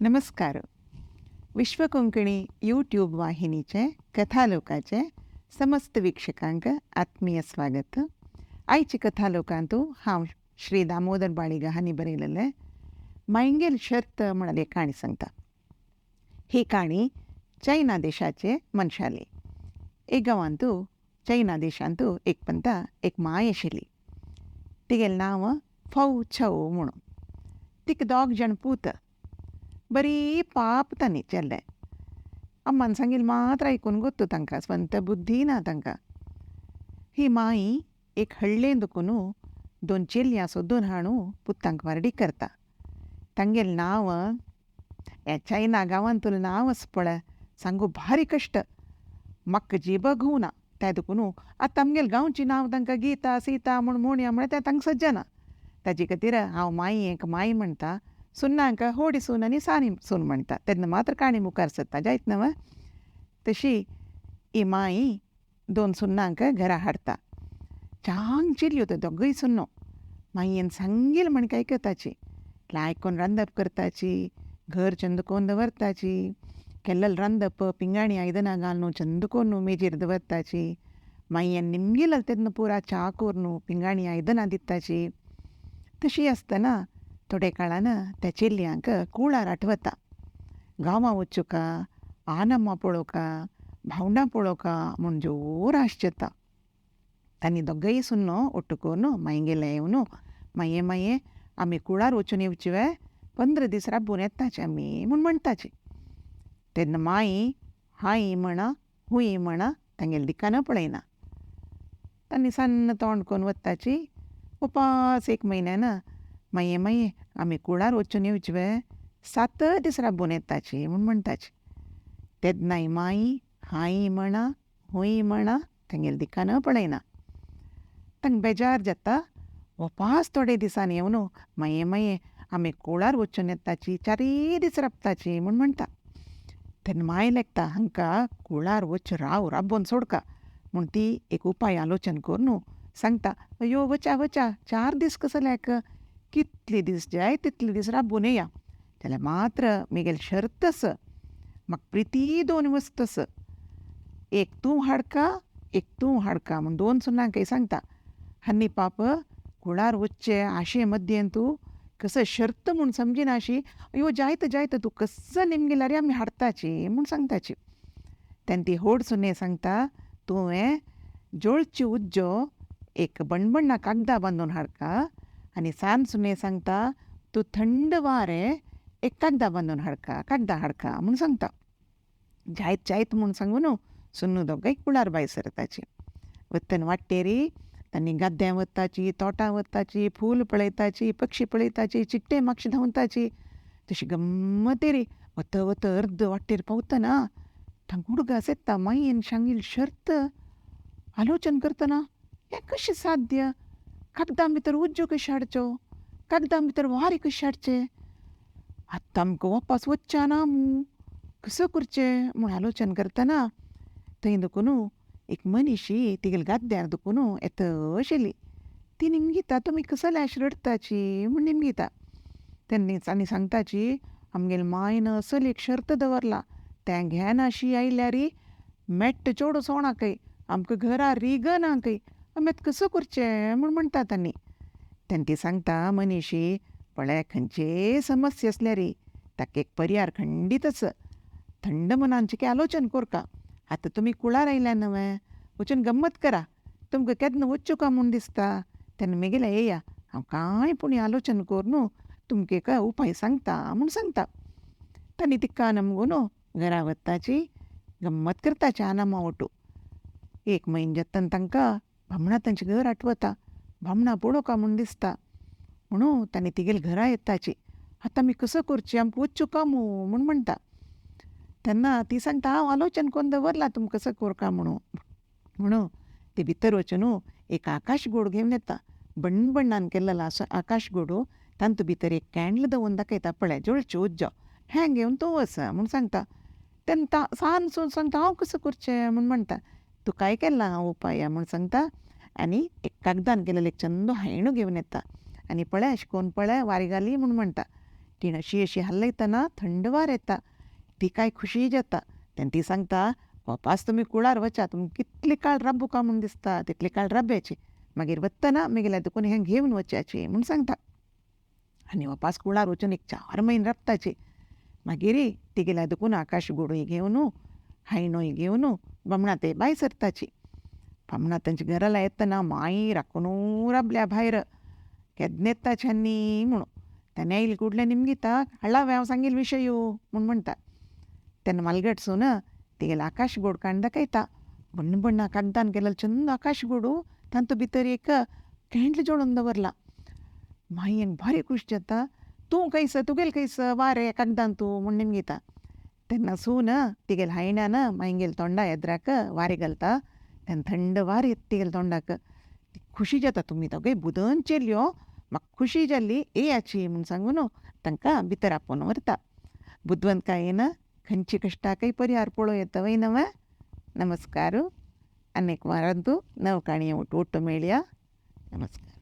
नमस्कार. विश्व कोंकणी यूट्यूब वाहिनीचे कथालोकाचे समस्त वीक्षकांक आत्मीय स्वागत. आयची कथालोकांतू हांव श्री दामोदर बाळिगा हांणी बरयलेले मयंगेल शर्त म्हणून एक काणी सांगता. ही काणी चायना देशाचे मनशाली. एक गांवांतू चायना देशांतू एक पंता एक माय आशिल्ली. तिगेलें नांव फौ छौ म्हणून. तिका 2 जाण पूत. बरी पाप तांणी चेल्ले. अम्मान सांगिल्लें मात्र आयकून गोत्तू तांकां, स्ವಂತ बुद्धी ना तांकां. ही माई एक हळ्ळें दुखून 2 चेल्ल्यां सोदून हाडून पुतांक वारडी करता. तांगेलें नांव ह्या चायना गांवांत तुलें नांव आसा पळय, सांगू भारी कश्ट. म्हाका जीब घुंवना त्या दुखून आतां आमगेले गांवचीं नांव तांकां गीता सीता म्हूण म्हणया म्हळ्यार तें तांकां सज्जना. ताजे खातीर हांव मायेक माय म्हणटा, सुन्नांक होडी सून आनी सानी सून म्हणटा. तेन्ना मात्र काणी मुखार सरता, जायत न्हय. तशी ही माई 2 सुन्नांक घरा हाडटा. छान चिरयो त्यो दोगूय सुन्नो. मायेन सांगिल्लें म्हण आयकताची. लायकोन रांदप करताची, घर चंद करून दवरताची, केल्लें रांदप पिंगाणी आयदनां घालून चंद करून मेजीर दवरताची. मायेन निमगेलें तेन्ना पुरा च्या करून पिंगाणी आयदनां दिताची. तशी आसतना थोड्या काळान त्या चेल्ल्यांक कुळार आठवता. गांवां वचूं आनम्मा पळोवका, भावंडां पळोवका म्हूण जोर आश जाता. तांणी दोगूय सुन्नो ओट्टू करून मायंगेले येवन माये आमी कुळार वचून येवची वे, 15 दीस राबून येताची आमी म्हूण म्हणटाची. तेन्ना माई हांय म्हणा हुंय म्हणा तांगेले दिकान पळयना. तांणी सन्न तोंड करून वताची. उपास 1 म्हयन्यान माये आमी कुळार वचून येवची वे, 7 दीस राबून येताची म्हूण म्हणटाची. तेन्नाय माई हांय म्हणा हुंय म्हणा तांगेले दिकान पळयना. तांकां बेजार जाता. उपास थोडे दिसान येवन माये आमी कुळार वचून येताची, 4 दीस राबताची म्हूण म्हणटा. तेन्ना माय लेखता हांकां कुळार वच राबोवन सोडका म्हूण ती एक उपाय आलोचन करून सांगता, अयो वचा 4 दीस कसो लायक, कितले दीस जाय तितले दीस राबून येया. जाल्यार मात्र म्हगेली शर्त आसा, म्हाका प्रिती 2 वस्त आसा. एक तूं हाडका म्हूण 2 सुन्नांकय सांगता. हांणी पाप कुळार वच्चे आशे मध्येन तूं कसो शर्त म्हूण समजिनाशी. अयो जायत तूं कसो निमगेल्यार आमी हाडटाची म्हूण सांगताची. तेन्ना ती होड सुने सांगता, तुवें जोळची उज्जो एक बणबण्णा कागदां बांदून हाडका. आनी सांज सुने सांगता, तूं थंड वारें एक कागदां बांदून कागदां हाडका म्हूण सांगता. जायत म्हूण सांगून सुन्नू दोगूय कुळार भायर सरताची. वतन वाटेरी तांणी गद्द्यां वताची, तोटां वताची, फूल पळयताची, पक्षी पळयताची, चिकटे मागशे धांवताची. तशी गम्मतेरी वत अर्द वाटेर पावतना थंग उडगास येता. मायेन सांगिल्ली शर्त आलोचन करतना, हें कशें साध्य? कागदां भितर उज्जो कशें हाडच्यो, कागदां भितर वारें कशें हाडचें, आतां आमकां वापस वच्चा ना मूं, कसो करचें म्हूण आलोचन करतना थंय दुखून एक मनीशी तिगेले गाद्द्यार दुखून येत आशिल्ली. ती निमगिता, तुमी कसो लॅश रडटाची म्हूण निमगिता. तेन्ना तांणी सांगताची, आमगेले मायन असली एक शर्त दवरला, तें घेनाशी आयल्यार मेट्ट चेडू सोणाकय, आमकां घरा रिगनाकय, आमी आतां कसो करचें म्हूण म्हणटा तांणी. तेन्ना ती सांगता मनीशी, पळय खंयचेय समस्या आसल्यार ताका एक पर्याय खंडीत आसा. थंड मनान चिकी आलोचन करका. आतां तुमी कुळार आयल्या न्हय, वचून गम्मत करा. तुमकां केन्ना वच्चो काय म्हूण दिसता तेन्ना म्हगेल्या येया. हांव कांय पुणी आलोचन करून तुमकां एक उपाय सांगता म्हूण सांगता. तांणी तिका नमगून घरा वताची, गम्मत करताची आनामा ओटू. 1 म्हयनो जातना तांकां भामणां तांचें घर आठवता. भामणां पळोवका म्हूण दिसता म्हणून तांणी तिगेले घरा येताची. आतां आमी कसो करचें, आमकां वच्चो काय म्हूण म्हणटा. तेन्ना ती सांगता, हांव आलोचन करून दवरला तुमकां कसो करका म्हणून ती भितर वचून एक आकाश गोड घेवन येता. बणबण्णान केल्लो आकाश गोडू. तांतू भितर एक कॅन्डल दवरून दाखयता, पळय जोळची उज्जो, हें घेवन तूं वच म्हूण सांगता. तेन्ना सांज सून सांगता, हांव कसो करचें म्हूण म्हणटा. तूं काय केला हांव उपाय म्हूण सांगता. आनी एक कागदान केलेलो एक चंदो हायणो घेवन येता. आनी पळय अशें करून पळय वारें घाली म्हूण म्हणटा. तीण अशी अशी हलयतना थंड वार येता. ती काय खुशी जाता. तेन्ना ती सांगता, वपास तुमी कुळार वचा, तुमकां कितले काळ राबूं काय म्हूण दिसता, तितले काळ राबयाचे. मागीर वतना म्हगेल्या देखून हें घेवन वचाचें म्हूण सांगता. आनी वपास कुळार वचून एक 4 म्हयने राबताचे. मागीर तिगेल्या देखून आकाश गोडूय घेवन हायणोय घेवन बामणां ते भायर सरताची. बामणां तांच्या घराला येतना माई राखून राबल्या भायर, केन्ना येताचे आनी म्हणून. तेन्ना येयले कुडले निमगेता, हाडलां हांव सांगिल्लो विशय म्हूण म्हणटा. तेन्ना मालगटसून तिगेलो आकाश गोड काडून दाखयता. बण्ण बण्ण कागदान केलेलो चंद आकाश गोडू, तांतूं भितर एक कॅन्डल जोडून दवरला. मायेक भारी खूश जाता. तूं खंयस, तुगेलें खंयस वार ह्या कागदान तूं म्हूण निमगेता. तेन्ना सून तिगेल्या हायण्यान मायंगेल्या तोंडा येद्राक वारें घालता. तेन्ना थंड वार येता तिगेल्या तोंडाक. खुशी जाता, तुमी दोगूय बुदन चेल्यो, म्हाका खुशी जाल्ली, येयाची म्हूण सांगून तांकां भितर आपोवन व्हरता. बुदवंतकायेन खंयची कश्टाकय परिहार पळोव येता वयनव. नमस्कार. आनी एक वारांतू नव काणये ಒಟ್ಟು मेळया. नमस्कार.